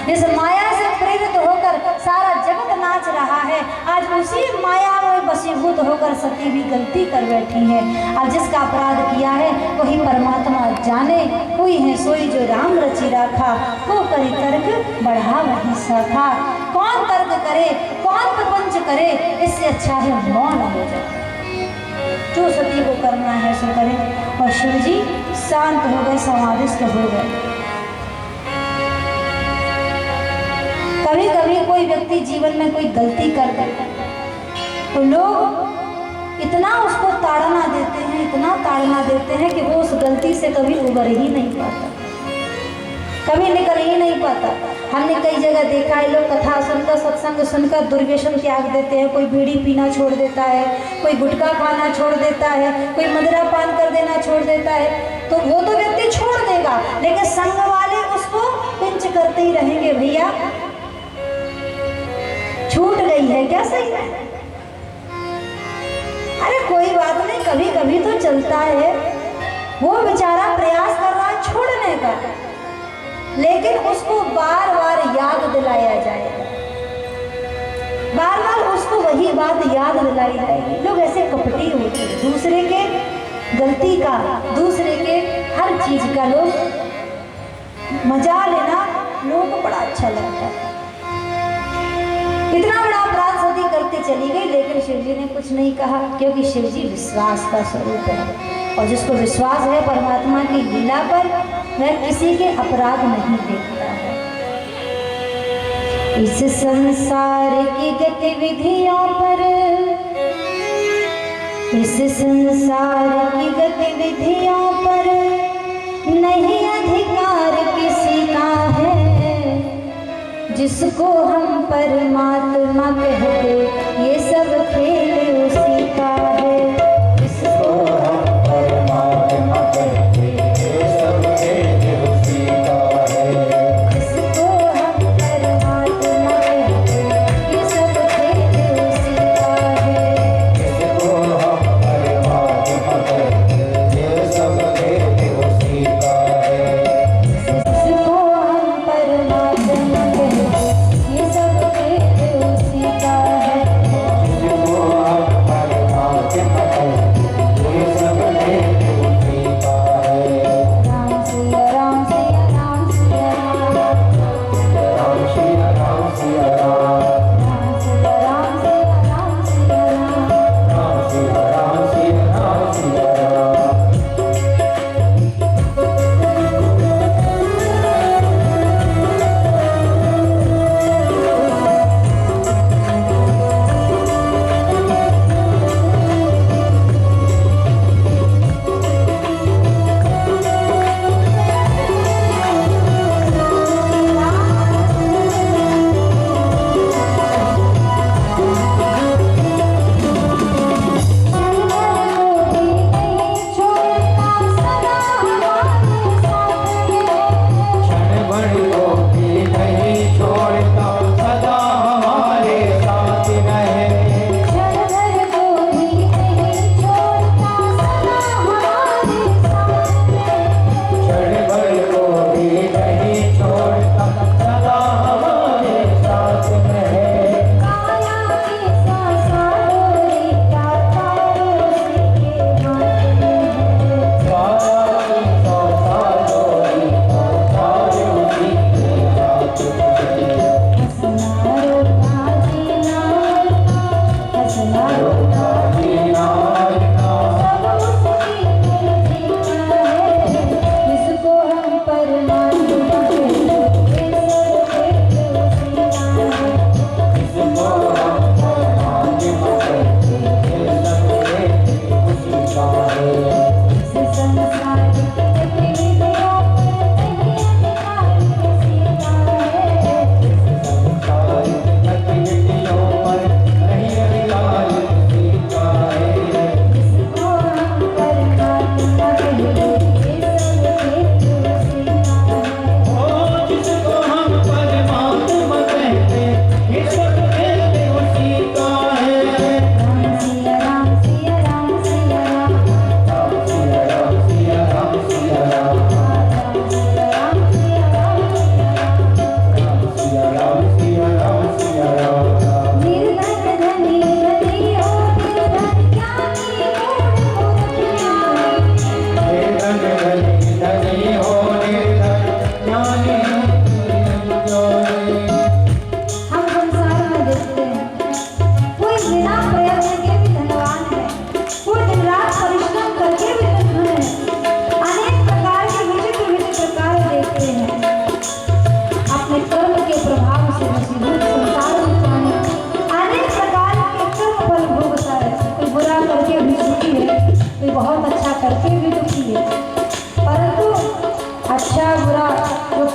जिस माया से प्रेरित होकर सारा जगत नाच रहा है, आज उसी माया में वशीभूत होकर सती भी गलती कर बैठी है। अब जिसका अपराध किया है वही परमात्मा जाने, कोई है सोई जो राम रचि राखा, को करे तर्क बढ़ा वही सखा। कौन तर्क करे, कौन प्रपंच करे, इससे अच्छा है मौन हो जाए। जो सती को करना है सो करे। और शिव जी शांत हो गए, समाधिस्थ हो गए। कभी कभी कोई व्यक्ति जीवन में कोई गलती कर दे तो लोग इतना उसको ताड़ना देते हैं, इतना ताड़ना देते हैं कि वो उस गलती से कभी उबर ही नहीं पाता, कभी निकल ही नहीं पाता। हमने कई जगह देखा है, लोग कथा सुनकर, सत्संग सुनकर दुर्व्यसन त्याग देते हैं। कोई बीड़ी पीना छोड़ देता है, कोई गुटखा खाना छोड़ देता है, कोई मदिरा पान कर देना छोड़ देता है। तो वो तो व्यक्ति छोड़ देगा, लेकिन संग वाले उसको पिंच करते ही रहेंगे, भैया छूट गई है क्या, सही है, अरे कोई बात नहीं, कभी कभी तो चलता है। वो बेचारा प्रयास कर रहा है छोड़ने का, लेकिन उसको बार बार याद दिलाया जाएगा, बार बार उसको वही बात याद दिलाई जाएगी। लोग ऐसे कपटी होते हैं, दूसरे के गलती का, दूसरे के हर चीज का लोग मजा लेना लोगों को बड़ा अच्छा लगता है। इतना बड़ा अपराध सती करती चली गई, लेकिन शिव जी ने कुछ नहीं कहा, क्योंकि शिव जी विश्वास का स्वरूप है। और जिसको विश्वास है परमात्मा की लीला पर, वह किसी के अपराध नहीं देखता है। इस संसार की गतिविधियों पर, इस संसार की गतिविधियों पर नहीं अधिकार किसी का है। जिसको हम परमात्मा कहते, ये सब खेल उसी का है। जिसको हम परमात्मा कहते, ये सब खेल उसी का है। जिसको हम परमात्मा कहते, ये सब खेल उसी का है। जिसको हम परमात्मा कहते, ये सब खेल उसी का है। जिसको हम परमात्मा कहते, ये सब खेल उसी का है।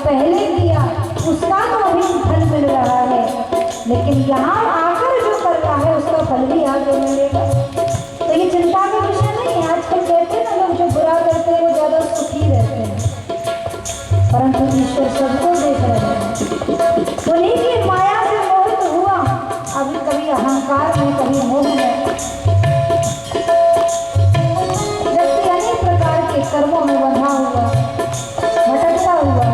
पहले किया उसका तो अभी फल मिल रहा है, लेकिन यहाँ आकर जो कर रहा है उसका फल भी आगे मिलेगा। तो ये चिंता का विषय नहीं है। आजकल कहते हैं ना लोग जो बुरा करते हैं वो ज़्यादा सुखी रहते हैं, परंतु ईश्वर सबको देख रहे हैं। उन्हीं की माया से मोहित हुआ, अभी कभी अहंकार में, कभी मोह में, व्यक्ति अनेक प्रकार के कर्मों में बंधा हुआ, भटकता हुआ,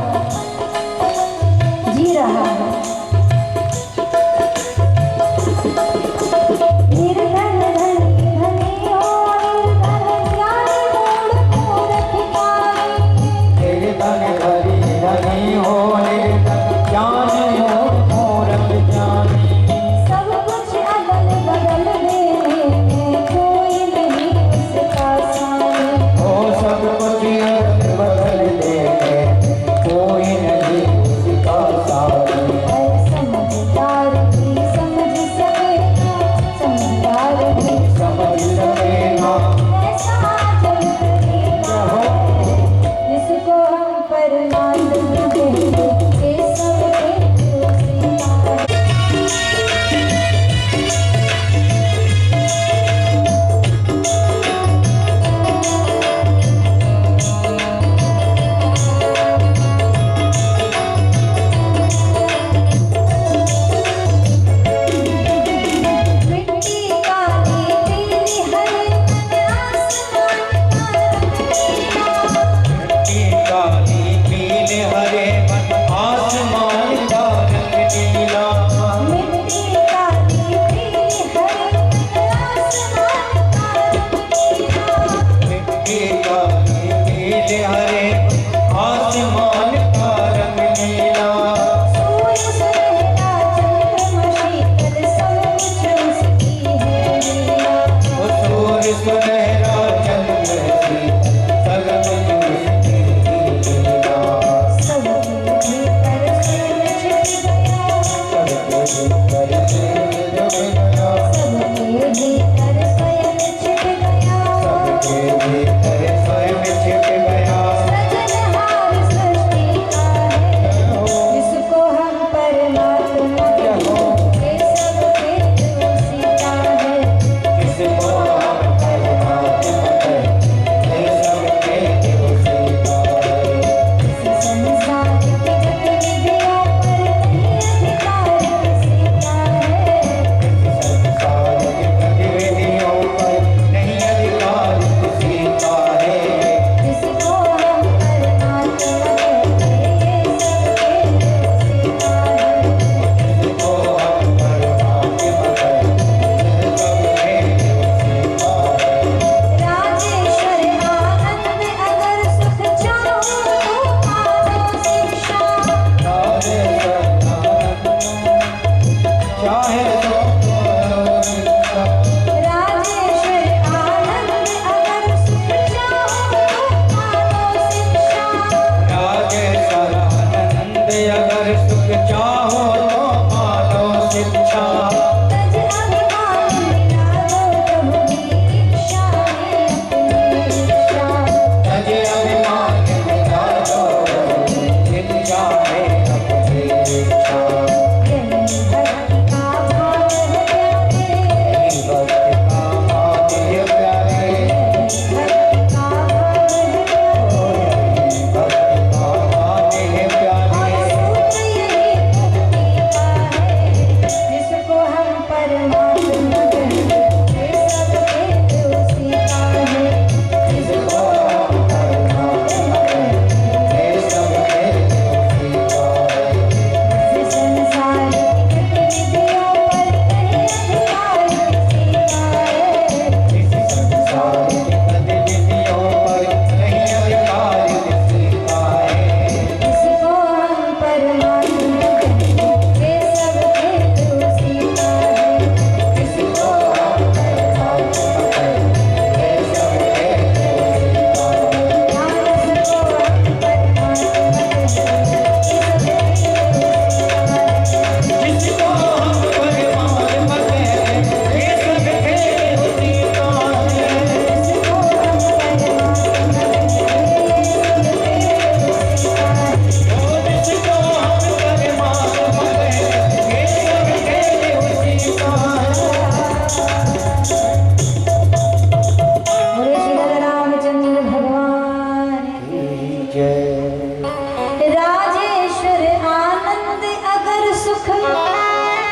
सुख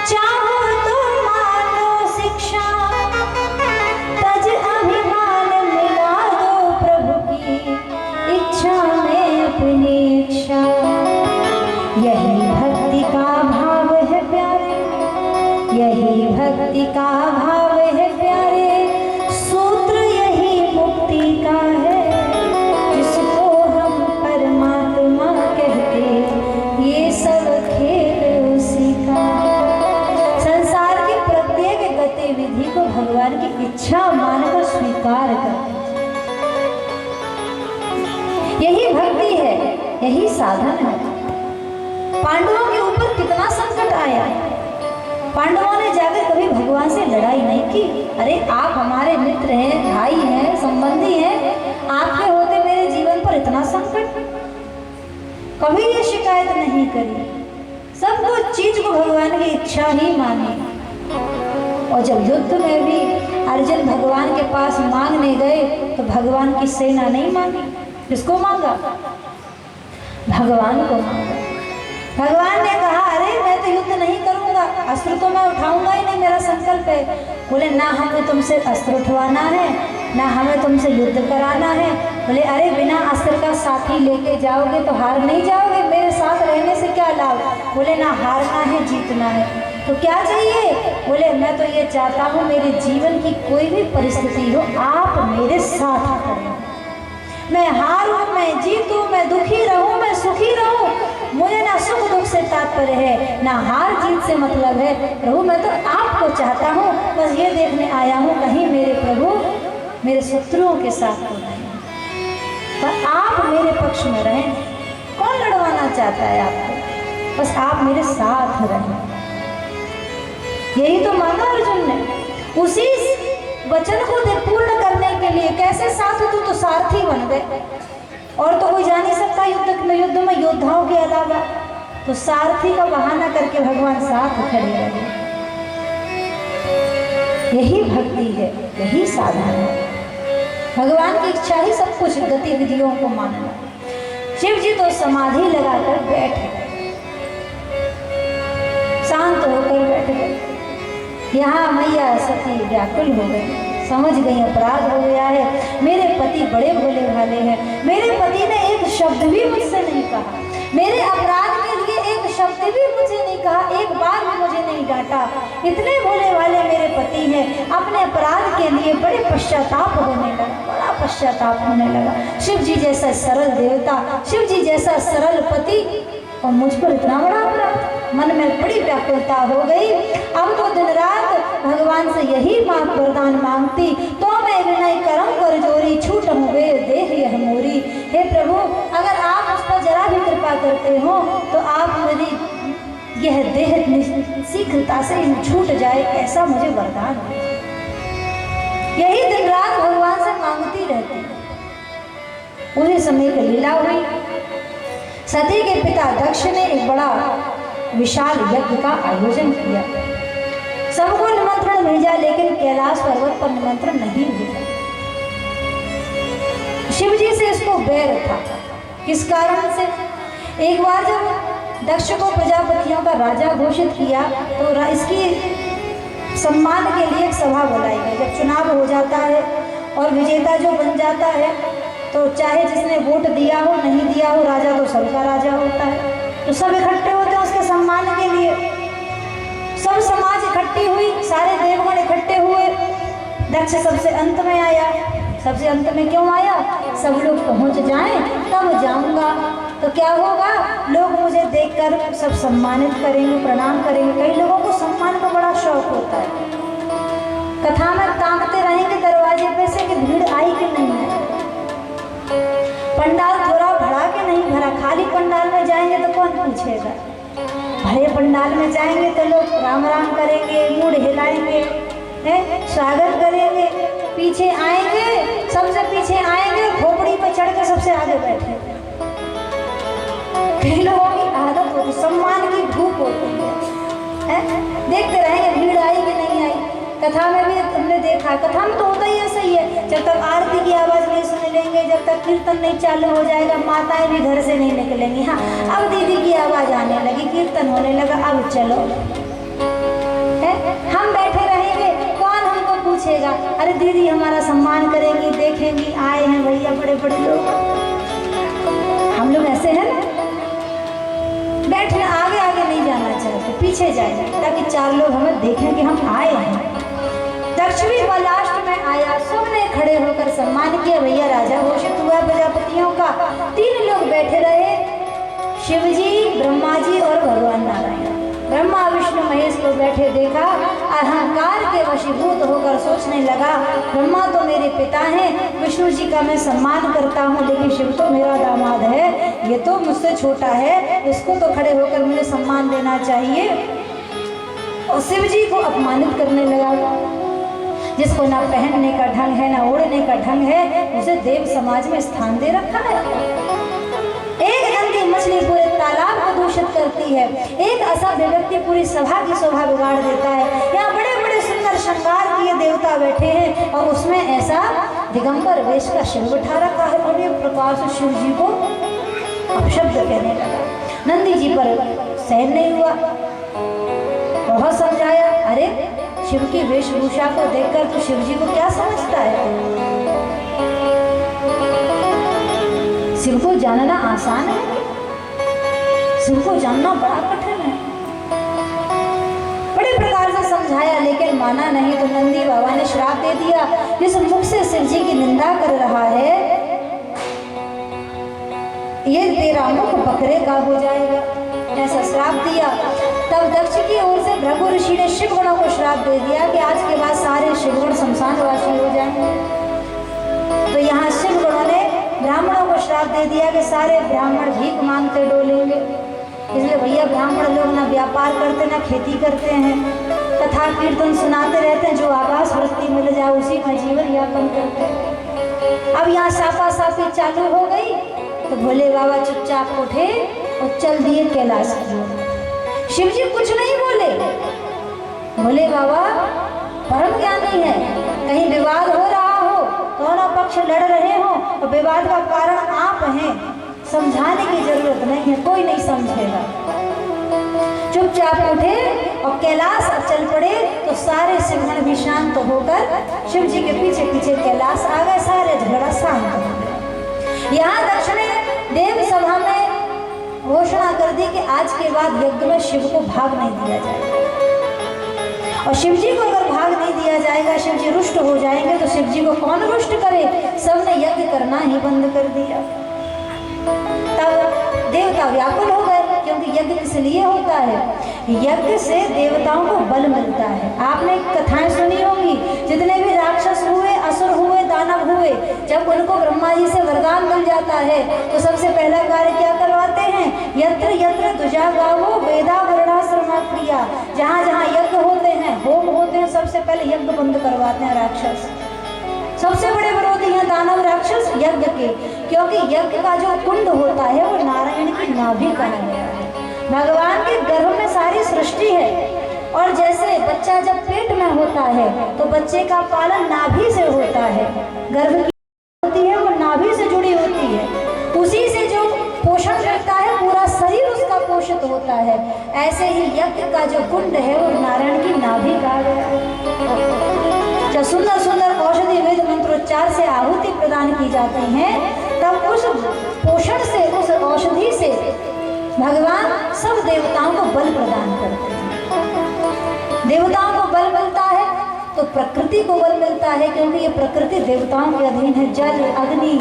चाहो तो मानो शिक्षा, तज अभिमान मिला दो प्रभु की इच्छा में अपनी इच्छा। यही भक्ति का भाव है प्यारे, यही भक्ति का भाव है प्यारे, सूत्र यही मुक्ति का है, जिसको हम परमात्मा कहते, ये सब खेल उसी का। संसार की प्रत्येक गतिविधि को भगवान की इच्छा मानकर स्वीकार करते, यही भक्ति है, यही साधन है। पांडवों के ऊपर कितना संकट आया, पांडवों ने जाकर कभी भगवान से लड़ाई नहीं की। अरे आप हमारे मित्र हैं, भाई हैं, संबंधी हैं, आपके होते मेरे जीवन पर इतना संकट, कभी ये शिकायत नहीं करी। सब कुछ चीज को भगवान की इच्छा ही मानी। और जब युद्ध में भी अर्जुन भगवान के पास मांगने गए तो भगवान की सेना नहीं मांगी। किसको मांगा? भगवान को मांगा। भगवान ने कहा अरे मैं तो युद्ध नहीं करूंगा, अस्त्र तो मैं उठाऊंगा ही नहीं, मेरा संकल्प है। बोले ना हमें तुमसे अस्त्र उठवाना है, ना हमें तुमसे युद्ध कराना है। बोले अरे बिना अस्त्र का साथी लेके जाओगे तो हार नहीं जाओगे, मेरे साथ रहने से क्या लाभ? बोले ना हारना है जीतना है। तो क्या चाहिए? बोले मैं तो ये चाहता हूँ मेरे जीवन की कोई भी परिस्थिति हो आप मेरे साथ करें, मैं हारूं, मैं जीतूं, मैं दुखी रहूं, मैं सुखी रहूं, मुझे ना सुख दुख से तात्पर्य है, ना हार जीत से मतलब है। प्रभु मैं तो आपको चाहता हूँ, बस ये देखने आया हूँ कहीं मेरे प्रभु मेरे शत्रुओं के साथ तो नहीं, पर आप मेरे पक्ष में रहें। कौन लड़वाना चाहता है आपको? बस आप मेरे साथ रहें। यही तो मांगा अर्जुन ने। उसी वचन को पूर्ण करने के लिए कैसे साथ तू तो सारथी बन गए, और तो कोई जा नहीं सकता युद्ध में योद्धाओं के अलावा, तो सारथी का बहाना करके भगवान साथ खड़े रहे। यही भक्ति है, यही साधन है। भगवान की इच्छा ही सब कुछ, गतिविधियों को मानना। शिव जी तो समाधि लगाकर बैठ गए, शांत होकर बैठ गए। यहाँ मैया सती व्याकुल हो गई, समझ गई अपराध हो गया है, मेरे पति बड़े भोले भाले हैं, मेरे पति ने एक शब्द भी मुझसे नहीं कहा, मेरे अपराध के लिए एक शब्द भी मुझे नहीं कहा, एक बार भी मुझे नहीं डांटा। इतने भोले भाले मेरे पति हैं, अपने अपराध के लिए बड़े पश्चाताप होने लगा, बड़ा पश्चाताप होने लगा। शिव जी जैसा सरल देवता, शिव जी जैसा सरल पति, और मुझ पर इतना बड़ा अपराध। मन में बड़ी व्याकुलता हो गई। अब तो दिन रात भगवान से यही वरदान मांगती, तो मैं विनय करम कर जोरी, छूट हुए देह यह मोरी। हे प्रभु अगर आप उस पर जरा भी कृपा करते हो तो आप मेरी यह देह शीघ्रता से छूट जाए, ऐसा मुझे वरदान हो। यही दिन रात भगवान से मांगती रहती। उसी समय की लीला हुई। सती के पिता दक्ष ने एक बड़ा विशाल यज्ञ का आयोजन किया, सबको निमंत्रण भेजा, लेकिन कैलाश पर्वत पर निमंत्रण नहीं भेजा। शिव जी से इसको बैर था। किस कारण से? एक बार जब दक्ष को प्रजापतियों का राजा घोषित किया तो इसकी सम्मान के लिए एक सभा बुलाई गई। जब चुनाव हो जाता है और विजेता जो बन जाता है तो चाहे जिसने वोट दिया हो नहीं दिया हो, राजा तो सबका राजा होता है, तो सब इकट्ठे होते हैं उसके सम्मान के लिए। सब समाज इकट्ठी हुई, सारे देवगण इकट्ठे हुए। दक्ष सबसे अंत में आया। सबसे अंत में क्यों आया? सब लोग पहुंच जाएं तब जाऊंगा। तो क्या होगा? लोग मुझे देखकर सब सम्मानित करेंगे, प्रणाम करेंगे। कई लोगों को सम्मान का बड़ा शौक होता है। कथा में ताकते रहेंगे दरवाजे पे से कि भीड़ आई कि नहीं है। पंडाल थोड़ा भरा के नहीं भरा, खाली पंडाल में जाएंगे तो कौन पूछेगा। भरे पंडाल में जाएंगे तो लोग राम राम करेंगे, मुड़ हिलाएंगे, स्वागत करेंगे। पीछे आएंगे, सबसे पीछे आएंगे, खोपड़ी पे चढ़ के सबसे आगे बैठे। कई लोगों की आदत होती, सम्मान की भूख होती है। देखते रहेंगे भीड़ आई कि नहीं आई। कथा में भी तुमने देखा है। कथा में तो होता ही ऐसा ही है, जब तक आरती की आवाज़ नहीं सुन लेंगे, जब तक कीर्तन नहीं चालू हो जाएगा, माताएं भी घर से नहीं निकलेंगी। हाँ, अब दीदी की आवाज़ आने लगी, कीर्तन होने लगा, अब चलो है, हम बैठे रहेंगे, कौन हमको पूछेगा? अरे दीदी हमारा सम्मान करेंगी, देखेंगी, आए हैं भैया बड़े बड़े लोग। हम लोग ऐसे हैं ना, बैठने आगे आगे नहीं जाना चाहते, पीछे जाए ताकि चार लोग हमें देखें कि हम आए हैं। दक्षिणी का लास्ट में आया, सबने खड़े होकर सम्मान किया। भैया राजा घोषित हुआ प्रजापतियों का। 3 लोग बैठे रहे, शिवजी, ब्रह्मा जी और भगवान नारायण। ब्रह्मा विष्णु महेश को बैठे देखा, अहंकार के वशीभूत होकर सोचने लगा, ब्रह्मा तो मेरे पिता हैं, विष्णु जी का मैं सम्मान करता हूँ, लेकिन शिव तो मेरा दामाद है, ये तो मुझसे छोटा है, इसको तो खड़े होकर मुझे सम्मान देना चाहिए। और शिव जी को अपमानित करने लगा। जिसको ना पहनने का ढंग है, ना ओढ़ने का ढंग है, उसे देव समाज में स्थान दे रखा है। एक गंदी मछली पूरे तालाब को दूषित करती है, एक असभ्य व्यक्ति पूरी सभा की शोभा बिगाड़ देता है। यहाँ बड़े बड़े सुंदर श्रृंगार किए देवता बैठे हैं और उसमें ऐसा दिगंबर वेश का शिव बिठा रखा है। और ये प्रकाश शिव जी को अपशब्द कहने लगा। नंदी जी पर सहन नहीं हुआ, बहुत समझाया, अरे शिव की वेशभूषा को देखकर तो शिव जी को क्या समझता है? शिव को जानना आसान है, शिव को जानना बड़ा कठिन है। बड़े प्रकार से समझाया लेकिन माना नहीं, तो नंदी बाबा ने श्राप दे दिया, जिस मुख से शिव जी की निंदा कर रहा है, ये तेरा मुख बकरे का हो जाएगा, ऐसा श्राप दिया। तब दक्ष की ओर से भृगु ऋषि ने शिव गणों को श्राप दे दिया कि आज के बाद सारे शिवगण शमशानवासी हो जाएंगे। तो यहाँ शिव गणों ने ब्राह्मणों को श्राप दे दिया कि सारे ब्राह्मण भीख मांगते डोलेंगे। इसलिए भैया ब्राह्मण लोग ना व्यापार करते ना खेती करते हैं, कथा कीर्तन सुनाते रहते हैं, जो आकाश वृत्ति मिल जाए उसी में जीवन यापन करते हैं। अब यहाँ सापा सापी चालू हो गई तो भोले बाबा चुपचाप उठे और चल दिए कैलाश की ओर। शिव जी कुछ नहीं बोले, भोले बाबा परम ज्ञानी है, कहीं विवाद हो रहा हो, दोनों पक्ष लड़ रहे हो और विवाद का कारण आप हैं, समझाने की जरूरत नहीं है, कोई नहीं समझेगा। चुपचाप उठे और कैलाश चल पड़े। तो सारे शिवगण भी शांत होकर शिव जी के पीछे पीछे कैलाश आ गए, सारे झगड़ा शांत हो गया। यहाँ दक्षिणी देव सभा में घोषणा कर दी कि आज के बाद यज्ञ में शिव को भाग नहीं दिया जाएगा, और शिव जी को अगर भाग नहीं दिया जाएगा, शिव जी रुष्ट हो जाएंगे, तो शिव जी को कौन रुष्ट करे? सबने यज्ञ करना ही बंद कर दिया। तब देवता व्याकुल हो गए, क्योंकि यज्ञ किस लिए होता है? यज्ञ से देवताओं को बल मिलता है। आपने कथाएं सुनी होंगी, जितने भी राक्षस हुए, असुर हुए, दानव हुए, जब उनको ब्रह्मा जी से वरदान मिल जाता है तो सबसे पहला कार्य क्या करवाते हैं? यत्र यत्र द्विजा गावो वेदा वर्णाश्रमा क्रिया। जहाँ जहाँ यज्ञ होते हैं, होम होते हैं, सबसे पहले यज्ञ बंद करवाते हैं राक्षस। सबसे बड़े विरोधी हैं दानव राक्षस यज्ञ के, क्योंकि यज्ञ का जो कुंड होता है वो नारायण की नाभि कहा गया है। भगवान के गर्भ में सारी सृष्टि है, और जैसे बच्चा जब पेट में होता है तो बच्चे का पालन नाभि से होता है, गर्भ की होती है वो नाभि से जुड़ी होती है, उसी से जो पोषण करता है पूरा शरीर उसका पोषित होता है। ऐसे ही यज्ञ का जो कुंड है वो नारायण की नाभि कहा गया है। जब सुंदर सुंदर औषधि वेद मंत्रोच्चार से आहुति प्रदान की जाती हैं, तब उस पोषण से, उस औषधि से भगवान सब देवताओं को बल प्रदान करते हैं। देवताओं को बल मिलता है तो प्रकृति को बल मिलता है, क्योंकि ये प्रकृति देवताओं के अधीन है। जल, अग्नि,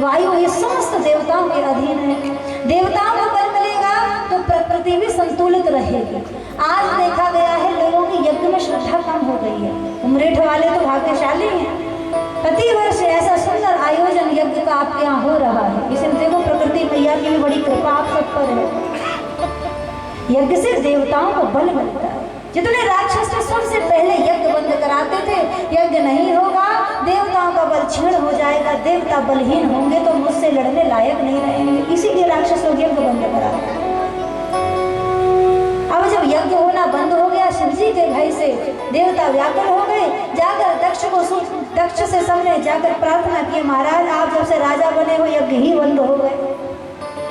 वायु, ये समस्त देवताओं के अधीन है। देवताओं को बल मिलेगा तो प्रकृति भी संतुलित रहेगी। आज देखा गया है लोगों की यज्ञ में श्रद्धा कम हो गई है। उमरेठ वाले तो भाग्यशाली हैं, प्रति वर्ष ऐसा सुंदर आयोजन यज्ञ का आपके यहाँ हो रहा है। इसलिए देखो प्रकृति मैया की भी बड़ी कृपा आप सब पर है। यज्ञ से देवताओं को बल मिलता है। जितने राक्षस थे सबसे पहले यज्ञ बंद कराते थे, यज्ञ नहीं होगा देवताओं का बल क्षीण हो जाएगा, देवता बलहीन होंगे तो मुझसे लड़ने लायक नहीं रहेंगे, इसीलिए राक्षस लोग यज्ञ बंद कराते। अब जब यज्ञ होना बंद हो गया, शिव जी के भय से देवता व्याकुल हो गए। जाकर दक्ष से सबने जाकर प्रार्थना की, महाराज आप जब से राजा बने हो यज्ञ ही बंद हो गए,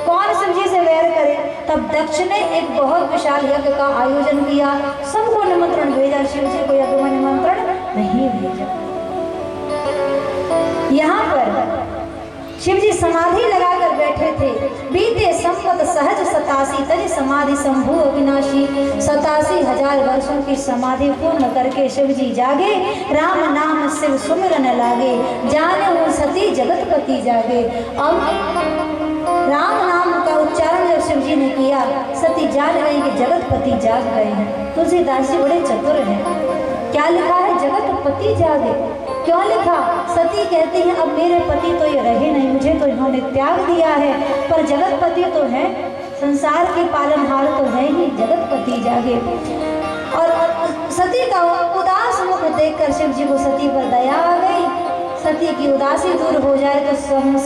कौन शिव जी से वैर करे। तब दक्ष ने एक बहुत विशाल यज्ञ का आयोजन किया, सबको निमंत्रण भेजा, शिव जी को यज्ञ में निमंत्रण नहीं भेजा। यहाँ पर शिव जी समाधि लगाकर बैठे थे। बीते संवत सहज 87 तज समाधि शंभु अविनाशी। 87,000 वर्षों की समाधि पूर्ण करके शिव जी जागे, राम नाम शिव सुमिरन लागे, जाने सती जगतपति जागे। अब राम नाम का उच्चारण जब शिव जी ने किया, सती जान गई कि जगतपति जाग गए हैं। तुलसीदास जी बड़े चतुर हैं। क्या लिखा है? जगतपति जागे। क्यों लिखा? सती कहती हैं अब मेरे पति तो ये रहे नहीं, मुझे तो इन्होंने त्याग दिया है, पर जगतपति तो है, संसार के पालनहार तो है ही, जगतपति जागे। और सती का उदास मुख देखकर शिव जी को सती पर दया आ गई। सती की उदासी दूर हो जाए तो सम्मुख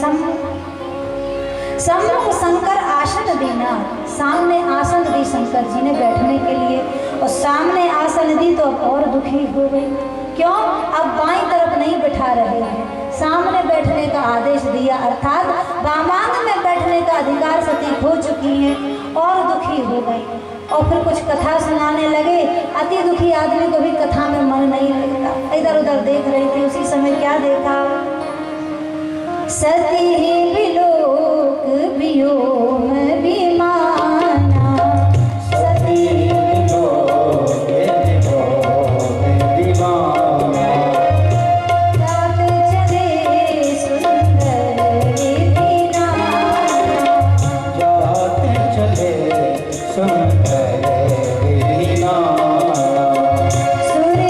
शंकर आसन देना, सामने आसन दी शंकर जी ने बैठने के लिए, और सामने आसन दी तो अब और दुखी हो गई। क्यों? अब बाईं तरफ नहीं बैठा रहे हैं, सामने बैठने का आदेश दिया, अर्थात वामांग में बैठने का अधिकार सती खो चुकी हैं और दुखी हो गई। और फिर कुछ कथा सुनाने लगे। अति दुखी आदमी को भी कथा में मन नहीं लगता, इधर उधर देख रही थी। उसी समय क्या देखा? सती विलोक वियोग विमाना, सती विलोक वियोग विमाना, जात चले सुंदर विधिनाना, जात चले सुंदर विधिनाना, सुर सुंदरी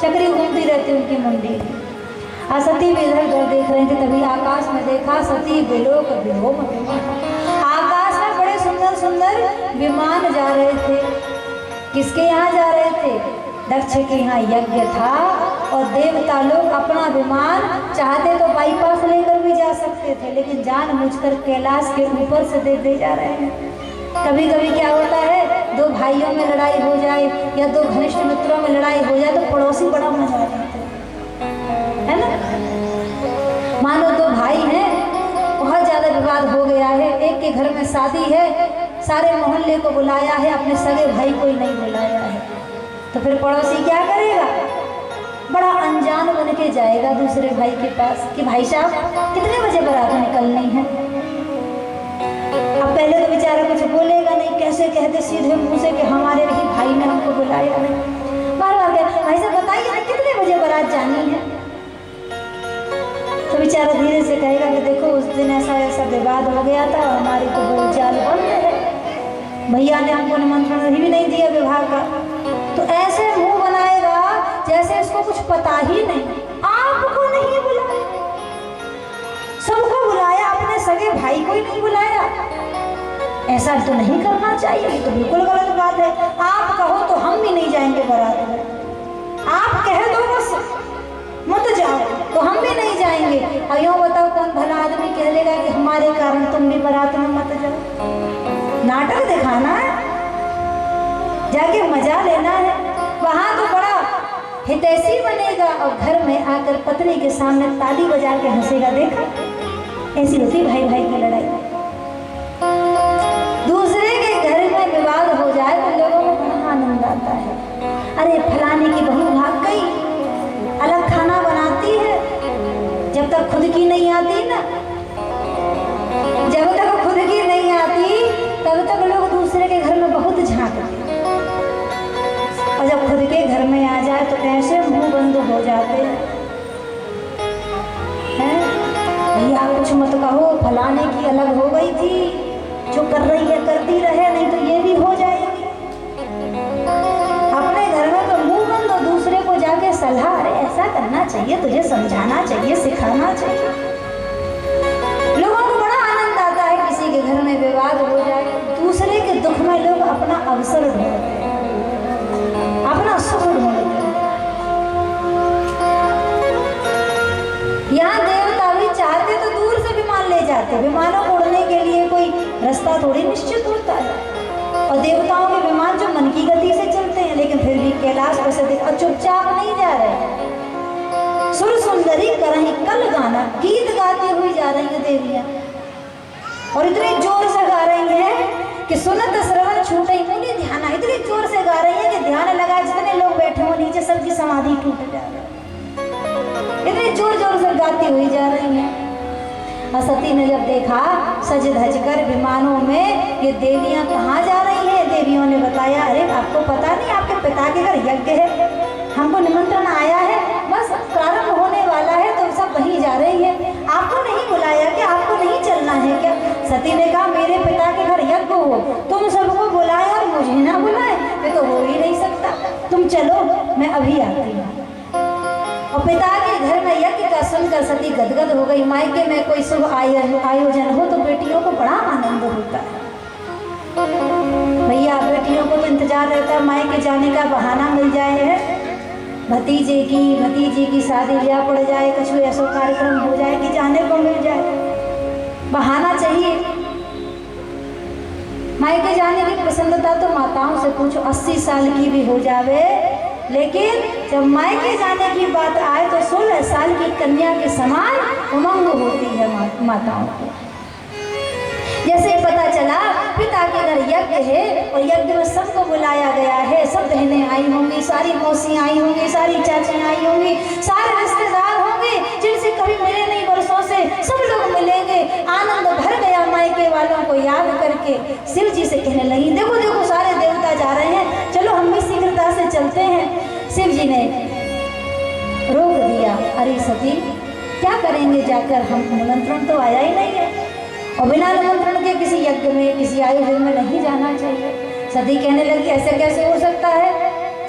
चक्री घूमती रहती उनकी मुंडी। सती भी इधर उधर देख रहे थे, तभी आकाश में देखा सती विलोक विलोम विमान। आकाश में बड़े सुंदर सुंदर विमान जा रहे थे। किसके यहाँ जा रहे थे? दक्ष के यहाँ यज्ञ था और देवता लोग अपना विमान चाहते तो बाईपास लेकर भी जा सकते थे, लेकिन जानबूझकर कैलाश के ऊपर से दे जा रहे हैं। कभी कभी क्या होता है, दो भाइयों में लड़ाई हो जाए या दो घनिष्ठ मित्रों में लड़ाई हो जाए तो पड़ोसी बड़ा मजा आता है ना। मानो दो भाई हैं, बहुत ज्यादा विवाद हो गया है, एक के घर में शादी है, सारे मोहल्ले को बुलाया है, अपने सगे भाई को ही नहीं बुलाया है, तो फिर पड़ोसी क्या करेगा? बड़ा अनजान बन के जाएगा दूसरे भाई के पास कि भाई साहब कितने बजे बारात निकलनी है। अब पहले तो बेचारा कुछ बोलेगा नहीं, कैसे कहते सीधे मुंह से कि हमारे ही भाई ने हमको बुलाया नहीं। बार बार कहते भाई साहब बताइए ना कितने बजे बारात जानी है। तो बेचारा धीरे से कहेगा कि देखो उस दिन ऐसा ऐसा विवाद हो गया था, हमारी तो बोलचाल बंद है, भैया ने हमको निमंत्रण भी नहीं दिया विवाह का। तो ऐसे मुंह बनाएगा जैसे इसको कुछ पता ही नहीं। आपको नहीं बुलाया, सबको बुलाया, अपने सगे भाई को ही नहीं बुलाया। ऐसा तो नहीं करना चाहिए, ये तो बिल्कुल गलत बात है। आप कहो तो हम भी नहीं जाएंगे बारात में, आप कह दो बस मत जाओ तो हम भी नहीं जाएंगे। और यूँ बताओ कौन भला आदमी कह देगा कि हमारे कारण तुम भी बारात में मत जाओ। नाटक दिखाना है, जाके मजा लेना है, वहाँ तो बड़ा हितैषी बनेगा और घर में आकर पत्नी के सामने ताली बजा के हंसेगा। देखा ऐसी होती भाई भाई की लड़ाई। दूसरे के घर में विवाद हो जाए तो लोगों को बड़ा आनंद आता है। अरे फलाने की बहू भाग गई, अलग खाना बनाती है, जब तक खुद की नहीं आती ना, जब तक खुद की नहीं आती तब तक लोग दूसरे के घर में बहुत झांकते, और जब खुद के घर में कैसे मुंह बंद हो जाते हैं। भैया कुछ मत कहो, फलाने की अलग हो गई थी, जो कर रही है करती रहे, नहीं तो ये भी हो जाएगी। अपने घर में तो मुंह बंद और दूसरे को जाके सलाह, अरे ऐसा करना चाहिए, तुझे समझाना चाहिए, सिखाना चाहिए। लोगों को बड़ा आनंद आता है किसी के घर में विवाद हो जाए, दूसरे के दुख में लोग अपना अवसर ढूंढते हैं, अपना सुख ढूंढते हैं। यहाँ देवता भी चाहते तो दूर से विमान ले जाते, विमानों को उड़ने के लिए कोई रास्ता थोड़ी निश्चित होता है, और देवताओं के विमान जो मन की गति से चलते हैं, लेकिन फिर भी कैलाश पर से और चुपचाप नहीं जा रहे। सुर सुंदरी करही कल गाना, गीत गाती हुई जा रही है देवियां, और इतने जोर से गा रही है कि सुनत श्रवण छूटे, उन्हें ध्यान, इतनी जोर से गा रही है कि ध्यान लगा जितने लोग बैठे हो नीचे सबकी समाधि टूट जा रही है, इतनी जोर जोर से गाती हुई जा रही है। सती ने जब देखा सज धज कर विमानों में ये देवियां कहाँ जा रही हैं, देवियों ने बताया, अरे आपको पता नहीं आपके पिता के घर यज्ञ है, हमको निमंत्रण आया है, बस प्रारंभ होने वाला है तो सब वहीं जा रही है, आपको नहीं बुलाया क्या, आपको नहीं चलना है क्या? सती ने कहा, मेरे पिता के घर यज्ञ हो, तुम सबको बुलाए और मुझे ना बुलाए, ये तो हो ही नहीं सकता, तुम चलो मैं अभी आती हूँ। और पिता के घर में यज्ञ का सुनकर सती गदगद हो गई। मायके में कोई शुभ आयोजन हो तो बेटियों को बड़ा आनंद होता है। भैया बेटियों को तो इंतजार रहता है मायके जाने का, बहाना मिल जाए है, भतीजी की शादी ब्याह पड़ जाए, कुछ ऐसा कार्यक्रम हो जाए कि जाने को मिल जाए, बहाना चाहिए। मायके जाने की प्रसन्नता तो माताओं से पूछो, 80 साल की भी हो जावे, लेकिन जब मायके जाने की बात आए तो 16 साल की कन्या के समान उमंग होती है माताओं को। जैसे पता चला पिता के घर यज्ञ है और यज्ञ में सबको बुलाया गया है, सब बहनें आई होंगी, सारी मौसियाँ आई होंगी, सारी चाचियाँ आई होंगी, सारे रिश्तेदार होंगे जिनसे कभी मिले नहीं वर्षों से, सब लोग मिलेंगे। आनंद भर गया मायके वालों को याद करके। शिव जी से कहने लगी, देखो देखो सारे देवता जा रहे हैं, चलो हम भी शीघ्रता से चलते हैं। शिव जी ने रोक दिया, अरे सती क्या करेंगे जाकर, हम निमंत्रण तो आया ही नहीं है, और बिना निमंत्रण के किसी यज्ञ में किसी आयोजन में नहीं जाना चाहिए। सती कहने लगी, ऐसे कैसे हो सकता है,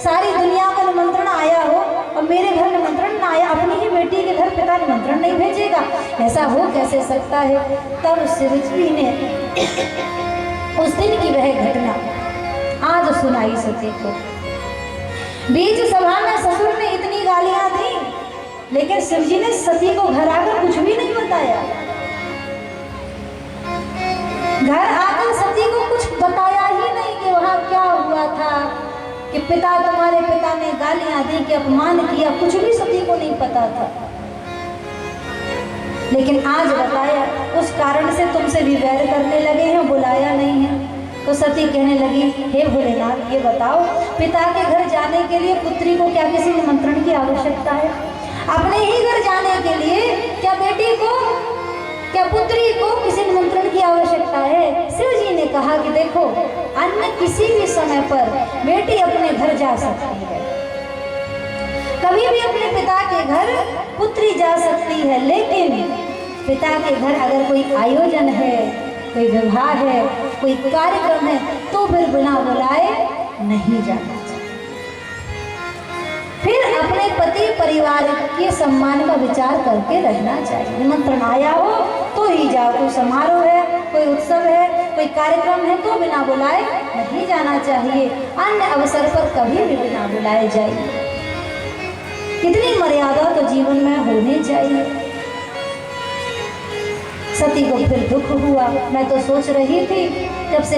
सारी दुनिया का निमंत्रण आया हो और मेरे घर निमंत्रण ना आया, अपनी ही बेटी के घर पिता निमंत्रण नहीं भेजेगा, ऐसा हो कैसे सकता है। तब शिव जी ने उस दिन की वह घटना आज सुनाई सती को। बीच सभा में ससुर ने इतनी गालियां दी, लेकिन शिव जी ने सती को घर आकर कुछ भी नहीं बताया। घर आकर सती को कुछ बताया ही नहीं कि वहां क्या हुआ था, कि तुम्हारे पिता ने गालियां दी, कि अपमान किया, कुछ भी सती को नहीं पता था। लेकिन आज बताया, उस कारण से तुमसे भी वैर करने लगे हैं, बुलाया नहीं है। तो सती कहने लगी, हे भोलेनाथ ये बताओ, पिता के घर जाने के लिए पुत्री को क्या किसी निमंत्रण की आवश्यकता है? अपने ही घर जाने के लिए क्या बेटी को, क्या पुत्री को किसी निमंत्रण की आवश्यकता है? शिव जी ने कहा कि देखो, अन्य किसी भी समय पर बेटी अपने घर जा सकती है, कभी भी अपने पिता के घर पुत्री जा सकती है, लेकिन पिता के घर अगर कोई आयोजन है, कोई विवाह है, कोई कार्यक्रम है, तो फिर बिना बुलाए नहीं जाना चाहिए। फिर अपने पति परिवार के सम्मान का विचार करके रहना चाहिए। निमंत्रण आया हो तो ही जाओ, कोई समारोह है, कोई उत्सव है, कोई कार्यक्रम है, तो बिना बुलाए नहीं जाना चाहिए। अन्य अवसर पर कभी भी बिना बुलाए जाइए। कितनी मर्यादा तो जीवन में होनी चाहिए। सती को फिर दुख हुआ। मैं तो सोच रही थी जब से